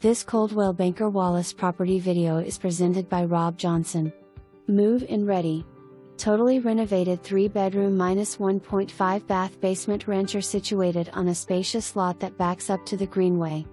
This Coldwell Banker Wallace property video is presented by Rob Johnson. Move-in ready. Totally renovated 3-bedroom -1.5 bath basement rancher situated on a spacious lot that backs up to the Greenway.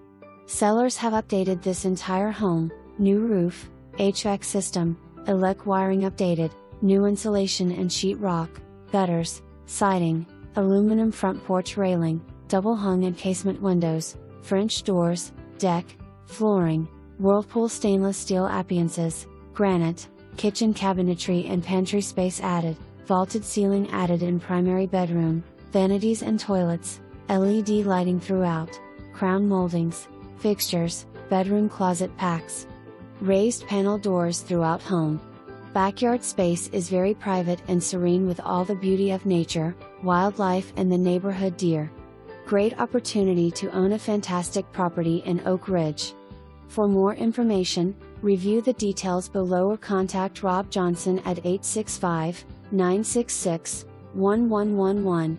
Sellers have updated this entire home: new roof, HVAC system, ELEC wiring updated, new insulation and sheetrock, gutters, siding, aluminum front porch railing, double hung and casement windows, French doors, deck, flooring, Whirlpool stainless steel appliances, granite, kitchen cabinetry and pantry space added, vaulted ceiling added in primary bedroom, vanities and toilets, LED lighting throughout, crown moldings, fixtures, bedroom closet packs, raised panel doors throughout home. Backyard space is very private and serene with all the beauty of nature, wildlife and the neighborhood deer. Great opportunity to own a fantastic property in Oak Ridge. For more information, review the details below or contact Rob Johnson at 865-966-1111.